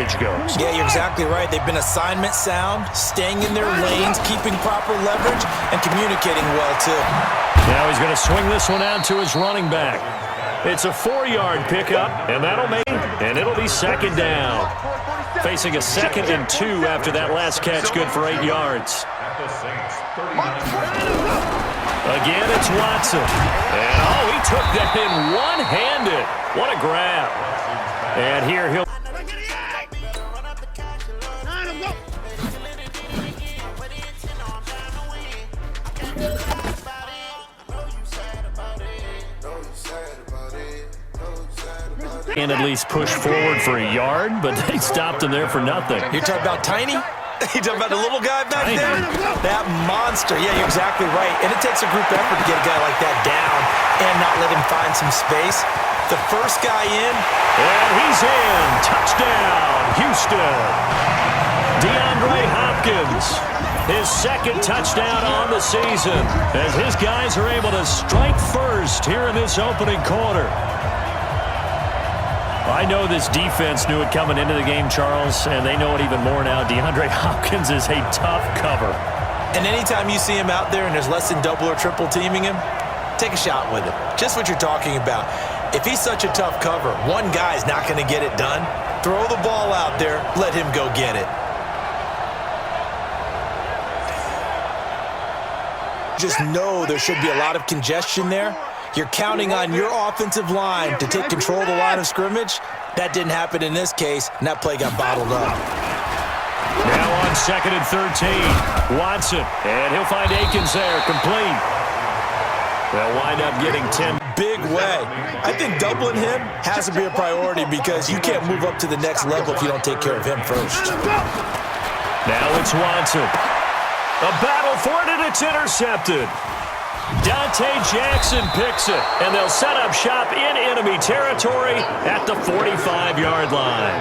coverage goes. Yeah, you're exactly right. They've been assignment sound, staying in their lanes, keeping proper leverage, and communicating well, too. Now he's going to swing this one out to his running back. It's a 4-yard pickup, and that'll make it, and it'll be second down. Facing a 2nd and 2 after that last catch, good for 8 yards. Again, it's Watson. And, he took that in one-handed. What a grab. And here he'll... And at least push forward for a yard, but they stopped him there for nothing. You're talking about Tiny? You talking about the little guy back Tiny. there? That monster. Yeah, you're exactly right. And it takes a group effort to get a guy like that down and not let him find some space. The first guy in. And he's in. Touchdown, Houston. DeAndre Hopkins, his 2nd touchdown on the season, as his guys are able to strike first here in this opening quarter. I know this defense knew it coming into the game, Charles, and they know it even more now. DeAndre Hopkins is a tough cover. And anytime you see him out there and there's less than double or triple teaming him, take a shot with him. Just what you're talking about. If he's such a tough cover, one guy's not going to get it done. Throw the ball out there, let him go get it. Just know there should be a lot of congestion there. You're counting on your offensive line to take control of the line of scrimmage. That didn't happen in this case, and that play got bottled up. Now on 2nd and 13, Watson, and he'll find Akins there, complete. They'll wind up getting 10. Big way. I think doubling him has to be a priority because you can't move up to the next level if you don't take care of him first. Now it's Watson. A battle for it, and it's intercepted. Dante Jackson picks it, and they'll set up shop in enemy territory at the 45-yard line.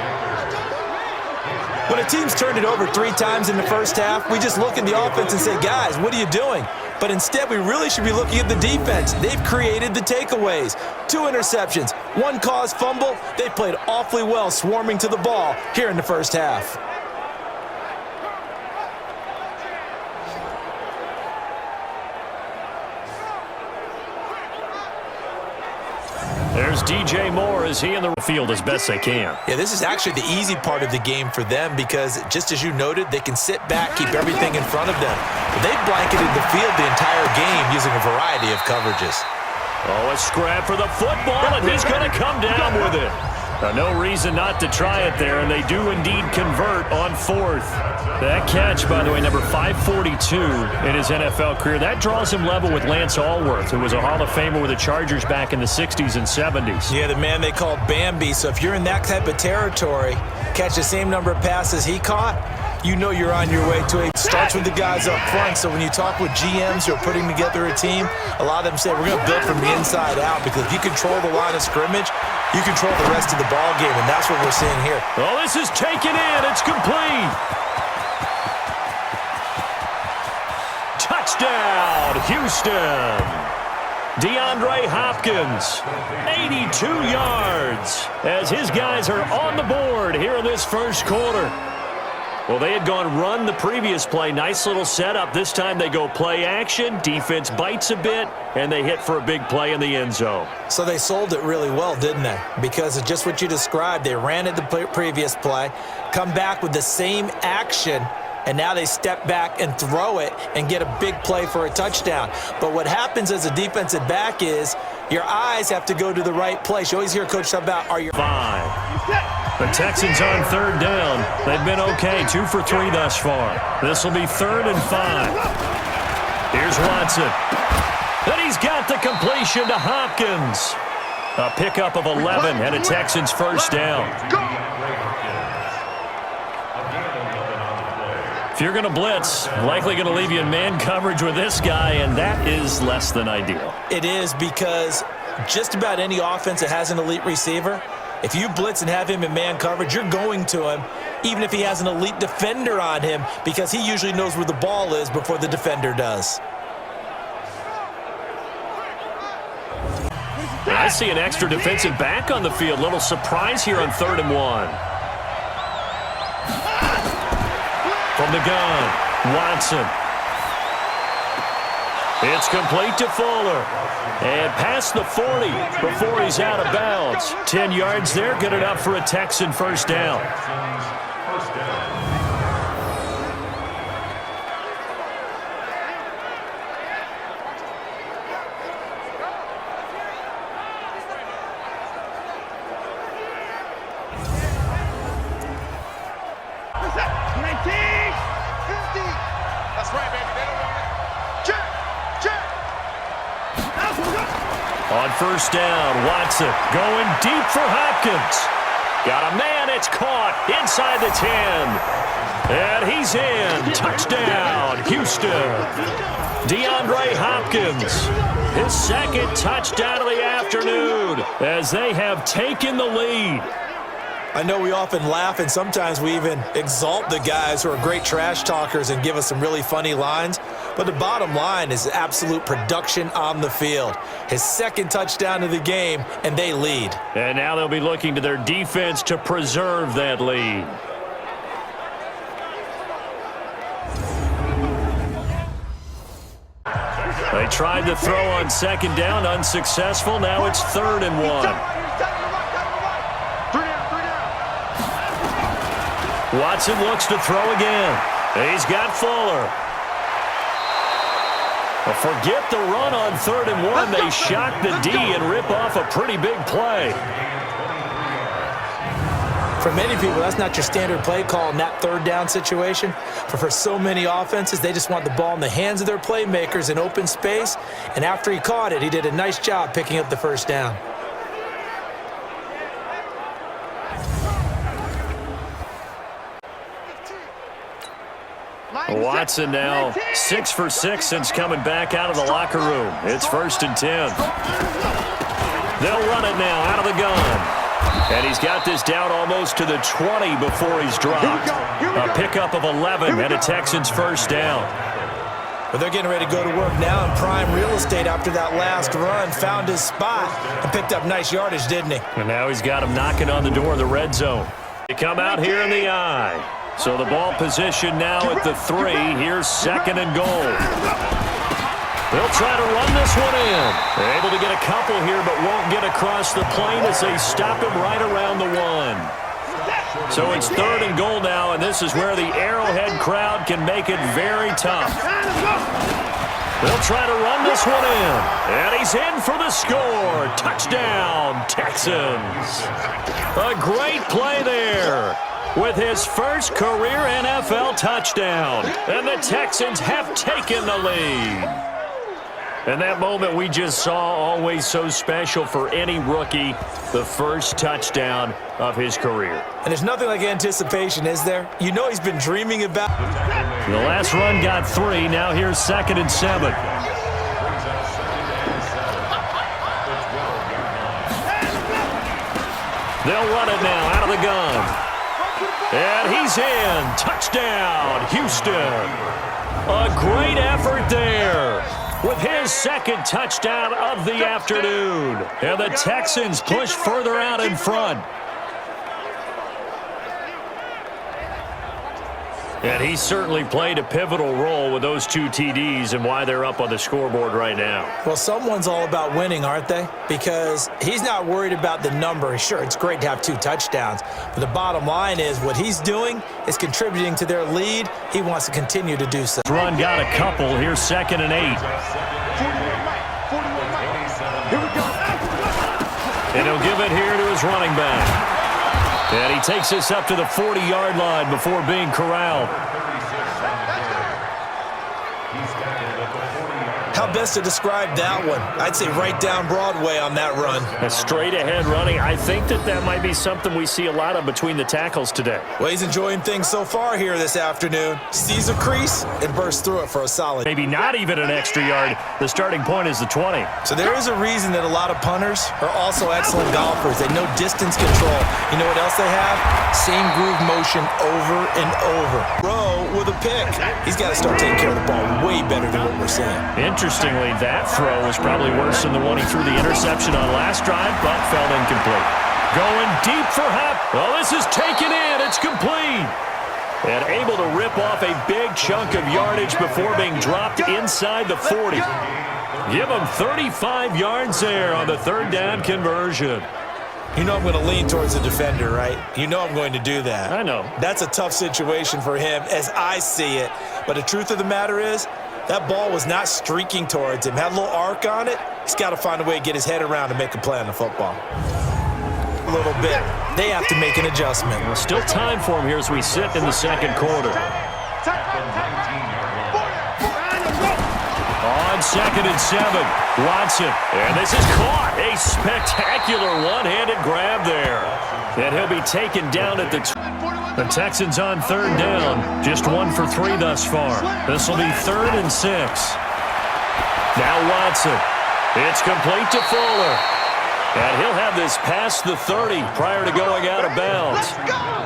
When a team's turned it over 3 times in the first half, we just look at the offense and say, guys, what are you doing? But instead, we really should be looking at the defense. They've created the takeaways. 2 interceptions, 1 caused fumble. They played awfully well swarming to the ball here in the first half. There's DJ Moore as he in the field as best they can. Yeah, this is actually the easy part of the game for them because, just as you noted, they can sit back, keep everything in front of them. But they've blanketed the field the entire game using a variety of coverages. Oh, a scrap for the football, and he's going to come down with it. Now, no reason not to try it there, and they do indeed convert on 4th. That catch, by the way, number 542 in his NFL career, that draws him level with Lance Allworth, who was a Hall of Famer with the Chargers back in the 60s and 70s. Yeah, the man they called Bambi. So if you're in that type of territory, catch the same number of passes he caught, you know you're on your way to it. Starts with the guys up front. So when you talk with GMs who are putting together a team, a lot of them say, we're going to build from the inside out because if you control the line of scrimmage, you control the rest of the ball game, and that's what we're seeing here. Oh, this is taken in. It's complete. Touchdown, Houston. DeAndre Hopkins, 82 yards, as his guys are on the board here in this first quarter. Well, they had gone run the previous play. Nice little setup. This time they go play action. Defense bites a bit, and they hit for a big play in the end zone. So they sold it really well, didn't they? Because of just what you described. They ran at the previous play, come back with the same action, and now they step back and throw it and get a big play for a touchdown. But what happens as a defensive back is your eyes have to go to the right place. You always hear Coach talk about, are you... 5. The Texans on 3rd down. They've been okay, 2 for 3 thus far. This will be 3rd and 5. Here's Watson. And he's got the completion to Hopkins. A pickup of 11 and a Texans first down. If you're going to blitz, likely going to leave you in man coverage with this guy, and that is less than ideal. It is because just about any offense that has an elite receiver, if you blitz and have him in man coverage, you're going to him, even if he has an elite defender on him, because he usually knows where the ball is before the defender does. I see an extra defensive back on the field. Little surprise here on 3rd and 1. From the gun, Watson. It's complete to Fuller. And past the 40 before he's out of bounds. 10 yards there, good enough for a Texan first down. On first down, Watson going deep for Hopkins. Got a man, it's caught inside the 10. And he's in. Touchdown, Houston. DeAndre Hopkins, his second touchdown of the afternoon as they have taken the lead. I know we often laugh and sometimes we even exalt the guys who are great trash talkers and give us some really funny lines. But the bottom line is absolute production on the field. His second touchdown of the game, and they lead. And now they'll be looking to their defense to preserve that lead. They tried to throw on second down, unsuccessful. Now it's 3rd and 1. Watson looks to throw again. He's got Fuller. Well, forget the run on 3rd and 1. They shock the D and rip off a pretty big play. For many people, that's not your standard play call in that 3rd down situation. But for so many offenses, they just want the ball in the hands of their playmakers in open space. And after he caught it, he did a nice job picking up the first down. Watson now 6 for 6 since coming back out of the locker room. It's 1st and 10. They'll run it now out of the gun. And he's got this down almost to the 20 before he's dropped. A pickup of 11 and a Texans first down. But they're getting ready to go to work now in prime real estate after that last run. Found his spot and picked up nice yardage, didn't he? And now he's got him knocking on the door of the red zone. They come out here in the eye. So the ball position now at the 3. Here's 2nd and goal. They'll try to run this one in. They're able to get a couple here, but won't get across the plane as they stop him right around the 1. So it's 3rd and goal now, and this is where the Arrowhead crowd can make it very tough. They'll try to run this one in. And he's in for the score. Touchdown, Texans. A great play there with his first career NFL touchdown. And the Texans have taken the lead. And that moment we just saw, always so special for any rookie, the first touchdown of his career. And there's nothing like anticipation, is there? You know he's been dreaming about. The last run got 3. Now here's 2nd and 7. They'll run it now out of the gun. And he's in. Touchdown, Houston. A great effort there with his second touchdown of the afternoon. And the Texans push further out in front. And he certainly played a pivotal role with those 2 TDs and why they're up on the scoreboard right now. Well, someone's all about winning, aren't they? Because he's not worried about the number. Sure, it's great to have 2 touchdowns. But the bottom line is what he's doing is contributing to their lead. He wants to continue to do so. Run got a couple. Here's 2nd and 8. And he'll give it here to his running back. And he takes this up to the 40-yard line before being corralled. How best to describe that one? I'd say right down Broadway on that run. A straight-ahead running. I think that might be something we see a lot of between the tackles today. Well, he's enjoying things so far here this afternoon. Sees a crease and bursts through it for a solid. Maybe not even an extra yard. The starting point is the 20. So there is a reason that a lot of punters are also excellent golfers. They know distance control. You know what else they have? Same groove motion over and over. Rowe with a pick. He's got to start taking care of the ball way better than what we're seeing. Interestingly, that throw was probably worse than the one he threw the interception on last drive, but fell incomplete. Going deep for Hop. Well, this is taken in. It's complete. And able to rip off a big chunk of yardage before being dropped inside the 40. Give him 35 yards there on the third down conversion. You know I'm going to lean towards the defender, right? You know I'm going to do that. I know. That's a tough situation for him as I see it. But the truth of the matter is, that ball was not streaking towards him. Had a little arc on it. He's got to find a way to get his head around and make a play on the football. A little bit. They have to make an adjustment. Well, still time for him here as we sit in the second quarter. On 2nd and 7, Watson. And this is caught. A spectacular one-handed grab there. And he'll be taken down at the Texans on 3rd down. Just 1 for 3 thus far. This will be 3rd and 6. Now Watson. It's complete to Fuller. And he'll have this past the 30 prior to going out of bounds. Let's go!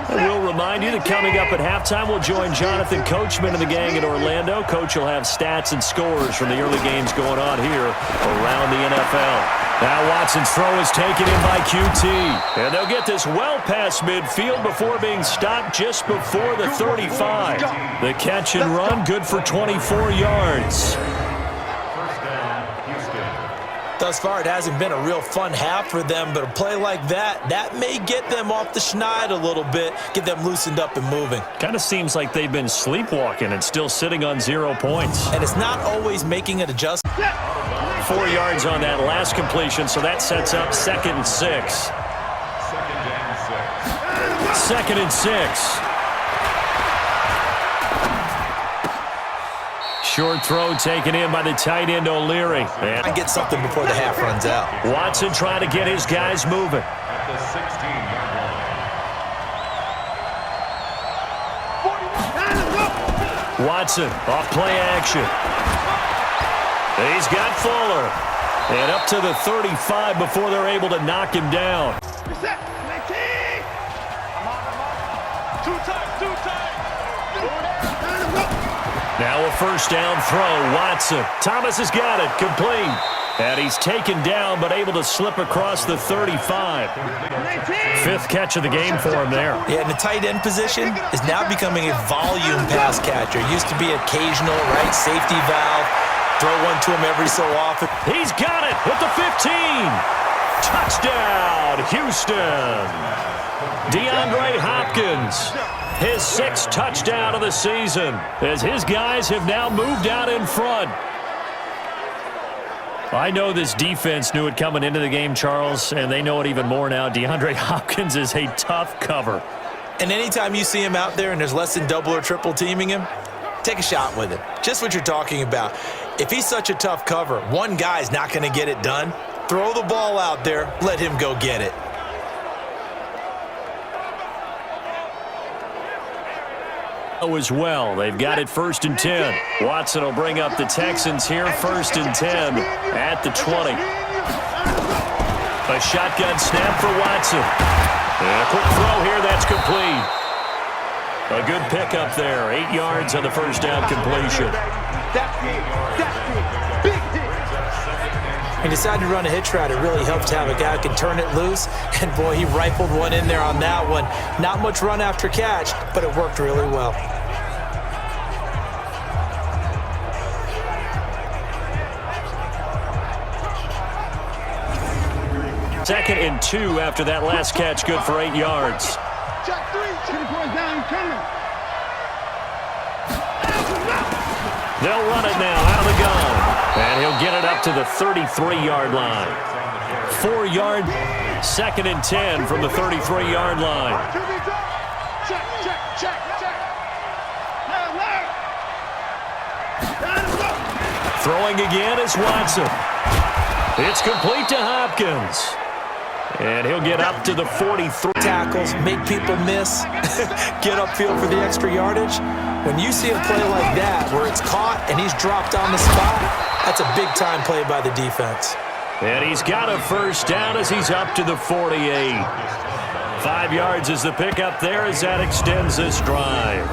We'll remind you that coming up at halftime, we'll join Jonathan Coachman and the gang in Orlando. Coach will have stats and scores from the early games going on here around the NFL. Now Watson's throw is taken in by QT. And they'll get this well past midfield before being stopped just before the 35. The catch and run, good for 24 yards. Thus far, it hasn't been a real fun half for them, but a play like that may get them off the schneid a little bit, get them loosened up and moving. Kind of seems like they've been sleepwalking and still sitting on 0 points. And it's not always making an adjustment. 4 yards on that last completion, so that sets up 2nd and 6. 2nd and 6. Short throw taken in by the tight end O'Leary. And get something before the half runs out. Watson trying to get his guys moving. At the 16-yard line. Watson off play action. He's got Fuller. And up to the 35 before they're able to knock him down. Reset. Too tight. Now a first down throw. Watson. Thomas has got it. Complete. And he's taken down but able to slip across the 35. 5th catch of the game for him there. Yeah, and the tight end position is now becoming a volume pass catcher. Used to be occasional, right? Safety valve. Throw one to him every so often. He's got it with the 15. Touchdown, Houston. DeAndre Hopkins. His 6th touchdown of the season as his guys have now moved out in front. I know this defense knew it coming into the game, Charles, and they know it even more now. DeAndre Hopkins is a tough cover. And anytime you see him out there and there's less than double or triple teaming him, take a shot with him. Just what you're talking about. If he's such a tough cover, one guy's not going to get it done. Throw the ball out there. Let him go get it. As well, they've got it 1st and 10. Watson will bring up the Texans here 1st and 10 at the 20. A shotgun snap for Watson. And a quick throw here, that's complete. A good pickup there, 8 yards on the first down completion. He decided to run a hitch route. It really helps to have a guy who can turn it loose. And, boy, he rifled one in there on that one. Not much run after catch, but it worked really well. Second and 2 after that last catch, good for 8 yards. Check 3. Down coming. They'll run it now out of the gun. And he'll get it up to the 33-yard line. 4 yard, 2nd and 10 from the 33-yard line. Check. Throwing again is Watson. It's complete to Hopkins. And he'll get up to the 43. Tackles, make people miss, get upfield for the extra yardage. When you see a play like that where it's caught and he's dropped on the spot, that's a big-time play by the defense. And he's got a first down as he's up to the 48. 5 yards is the pickup there as that extends this drive.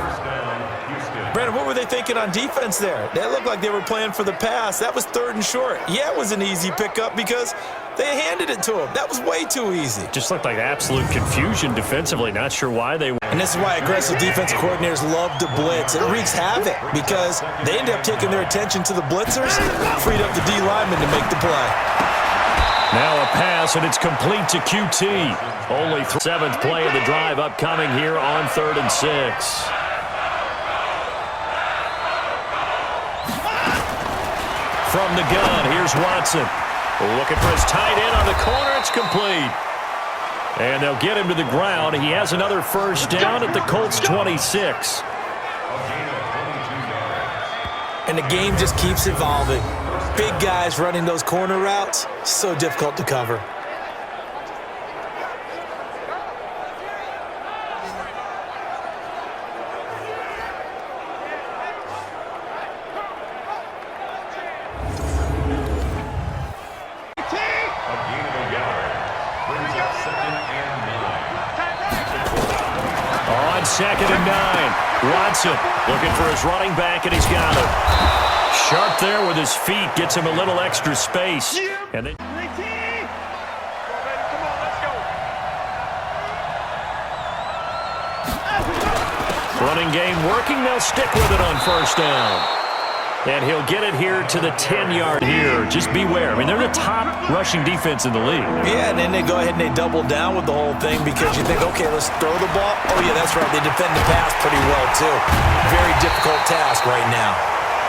Brandon, what were they thinking on defense there? They looked like they were playing for the pass. That was 3rd and short. Yeah, it was an easy pickup because they handed it to him. That was way too easy. Just looked like absolute confusion defensively. Not sure why they... And this is why aggressive defensive coordinators love to blitz. It wreaks havoc because they end up taking their attention to the blitzers, freed up the D lineman to make the play. Now a pass, and it's complete to QT. Only 7th play of the drive upcoming here on 3rd and 6. From the gun, here's Watson. Looking for his tight end on the corner. It's complete. And they'll get him to the ground. He has another first down at the Colts 26. And the game just keeps evolving. Big guys running those corner routes, so difficult to cover. On 2nd and 9, Watson looking for his running back, and he's got him. Sharp there with his feet, gets him a little extra space. And then running game working, they'll stick with it on 1st down. And he'll get it here to the 10-yard here. Just beware. I mean, they're the top rushing defense in the league. Yeah, and then they go ahead and they double down with the whole thing because you think, okay, let's throw the ball. Oh, yeah, that's right. They defend the pass pretty well, too. Very difficult task right now.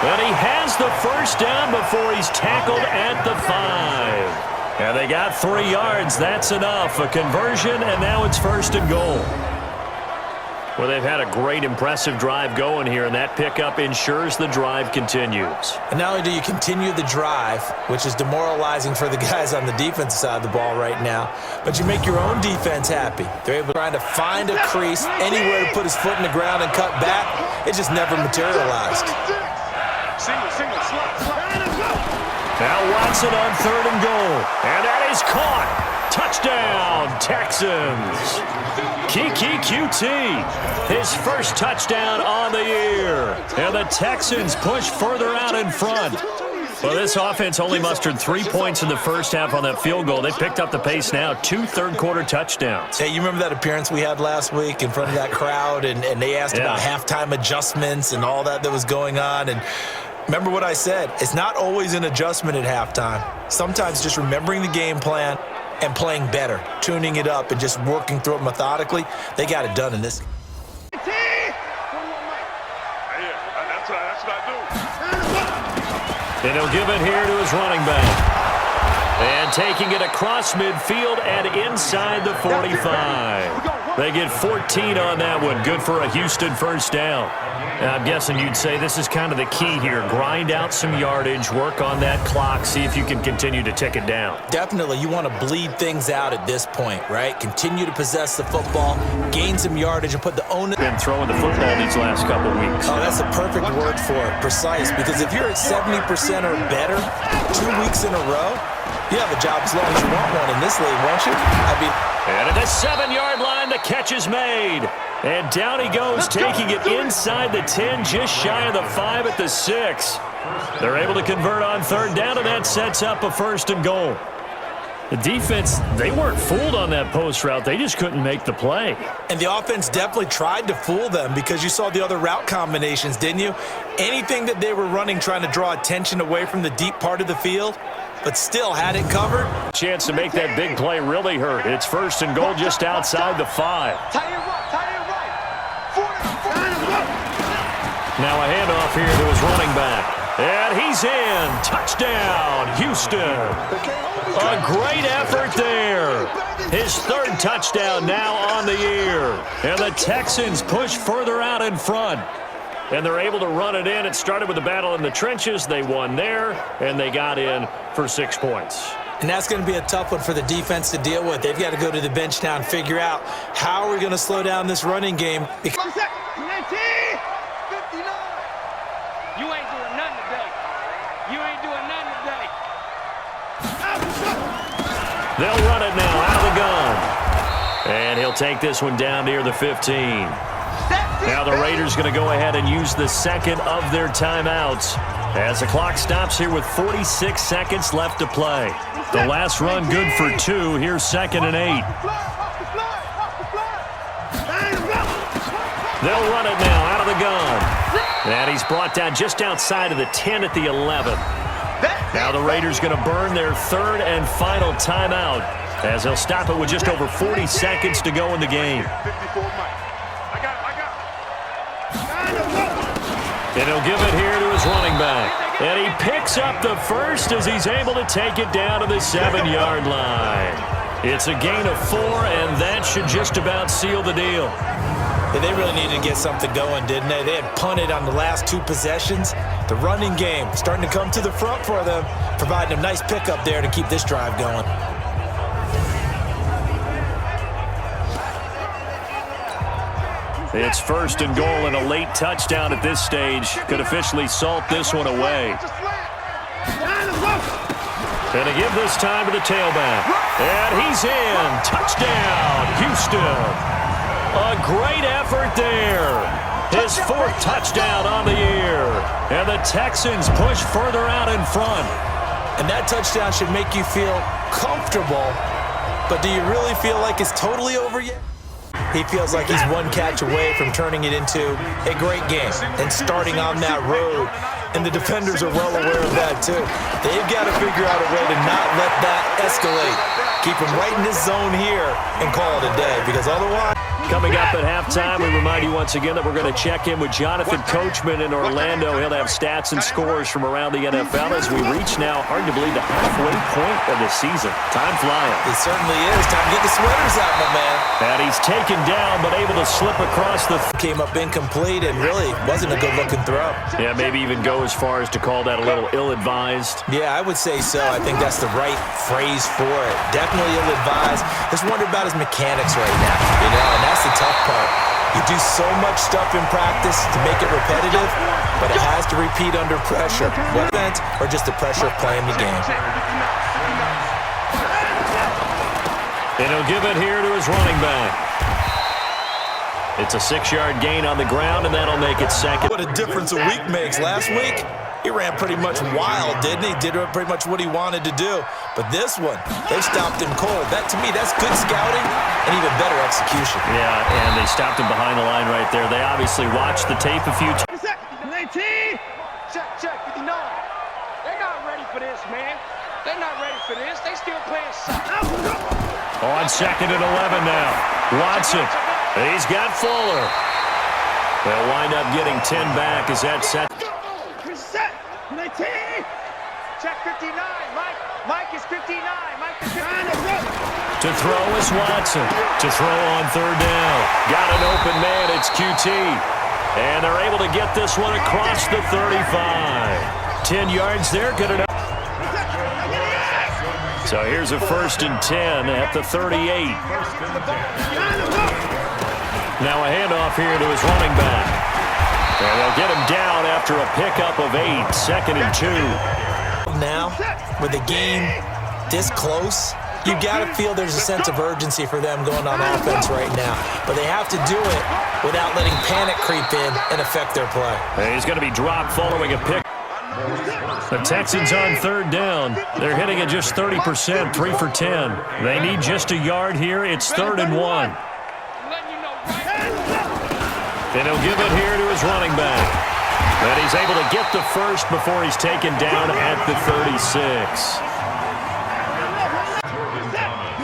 And he has the first down before he's tackled at the 5. And they got 3 yards. That's enough. A conversion, and now it's 1st and goal. Well, they've had a great, impressive drive going here, and that pickup ensures the drive continues. And not only do you continue the drive, which is demoralizing for the guys on the defensive side of the ball right now, but you make your own defense happy. They're able to find a crease, anywhere to put his foot in the ground and cut back. It just never materialized. Now Watson on 3rd and goal, and that is caught. Touchdown, Texans. Kiki QT, his first touchdown on the year. And the Texans push further out in front. Well, this offense only mustered 3 points in the first half on that field goal. They picked up the pace now, 2 third-quarter touchdowns. Hey, you remember that appearance we had last week in front of that crowd, and they asked about halftime adjustments and all that was going on, and remember what I said, it's not always an adjustment at halftime. Sometimes just remembering the game plan and playing better, tuning it up and just working through it methodically. They got it done in this. That's what I do. And he'll give it here to his running back. And taking it across midfield and inside the 45. They get 14 on that one. Good for a Houston first down. And I'm guessing you'd say this is kind of the key here. Grind out some yardage, work on that clock, see if you can continue to tick it down. Definitely. You want to bleed things out at this point, right? Continue to possess the football, gain some yardage, and put the onus. Been throwing the football these last couple weeks. Oh, that's a perfect word for it. Precise. Because if you're at 70% or better 2 weeks in a row, you have a job as long as you want one in this league, won't you? And at the 7-yard line, the catch is made. And down he goes, taking it inside the 10, just shy of the 5 at the 6. They're able to convert on 3rd down, and that sets up a 1st and goal. The defense, they weren't fooled on that post route. They just couldn't make the play. And the offense definitely tried to fool them because you saw the other route combinations, didn't you? Anything that they were running trying to draw attention away from the deep part of the field, but still had it covered. Chance to make that big play really hurt. It's 1st and goal just outside the 5. Now a handoff here to his running back. And he's in. Touchdown, Houston. A great effort there. His 3rd touchdown now on the year. And the Texans push further out in front. And they're able to run it in. It started with a battle in the trenches. They won there, and they got in for 6 points. And that's going to be a tough one for the defense to deal with. They've got to go to the bench now and figure out how are we going to slow down this running game. You ain't doing nothing today. You ain't doing nothing today. They'll run it now out of the gun. And he'll take this one down near the 15. Now the Raiders going to go ahead and use the second of their timeouts as the clock stops here with 46 seconds left to play. The last run good for 2. Here's 2nd and 8. They'll run it now out of the gun. And he's brought down just outside of the 10 at the 11. Now the Raiders going to burn their 3rd and final timeout as they'll stop it with just over 40 seconds to go in the game. And he'll give it here to his running back. And he picks up the first as he's able to take it down to the 7-yard line. It's a gain of 4, and that should just about seal the deal. Yeah, they really needed to get something going, didn't they? They had punted on the last 2 possessions. The running game starting to come to the front for them, providing a nice pickup there to keep this drive going. It's 1st and goal, and a late touchdown at this stage could officially salt this one away. And to give this time to the tailback. And he's in. Touchdown, Houston. A great effort there. His 4th touchdown on the year. And the Texans push further out in front. And that touchdown should make you feel comfortable. But do you really feel like it's totally over yet? He feels like he's 1 catch away from turning it into a great game and starting on that road. And the defenders are well aware of that, too. They've got to figure out a way to not let that escalate. Keep him right in this zone here and call it a day, because otherwise... Coming up at halftime, we remind you once again that we're going to check in with Jonathan Coachman in Orlando. He'll have stats and scores from around the NFL as we reach now, hard to believe, the halfway point of the season. Time flying. It certainly is. Time to get the sweaters out, my man. And he's taken down, but able to slip across the... Came up incomplete and really wasn't a good-looking throw. Yeah, maybe even go as far as to call that a little ill-advised. Yeah, I would say so. I think that's the right phrase for it. Definitely ill-advised. Just wonder about his mechanics right now, you know, and that's the tough part. You do so much stuff in practice to make it repetitive, but it has to repeat under pressure, whether it's or just the pressure of playing the game. And he'll give it here to his running back. It's a 6-yard gain on the ground, and that'll make it 2nd. What a difference a week makes. Last week, he ran pretty much wild, didn't he? Did pretty much what he wanted to do. But this one, they stopped him cold. That, to me, that's good scouting and even better execution. Yeah, and they stopped him behind the line right there. They obviously watched the tape a few times. Check, 59. They're not ready for this, man. They're not ready for this. They still playing soccer. On 2nd and 11 now. Watson. He's got Fuller. They'll wind up getting 10 back as that set. Check 59. Mike is 59. Mike is 59. To throw is Watson. To throw on 3rd down. Got an open man. It's QT. And they're able to get this one across the 35. 10 yards there. Good enough. So here's a 1st and 10 at the 38. Now a handoff here to his running back. And they'll get him down after a pickup of 8. 2nd and 2. Now, with the game this close, you got to feel there's a sense of urgency for them going on offense right now. But they have to do it without letting panic creep in and affect their play. And he's going to be dropped following a pick. The Texans on 3rd down. They're hitting at just 30%, 3 for 10. They need just a yard here. It's 3rd and 1. And he'll give it here to his running back. But he's able to get the first before he's taken down at the 36.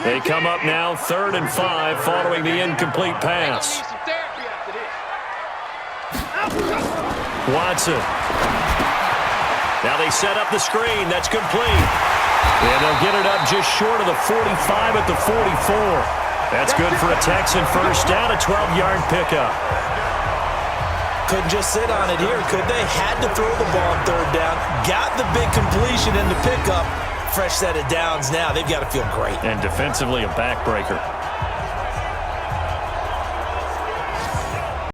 They come up now 3rd and 5 following the incomplete pass. Watson. Now they set up the screen. That's complete. And they'll get it up just short of the 45 at the 44. That's good for a Texan first down, a 12-yard pickup. Couldn't just sit on it here, could they? Had to throw the ball on 3rd down. Got the big completion in the pickup. Fresh set of downs now. They've got to feel great. And defensively, a backbreaker.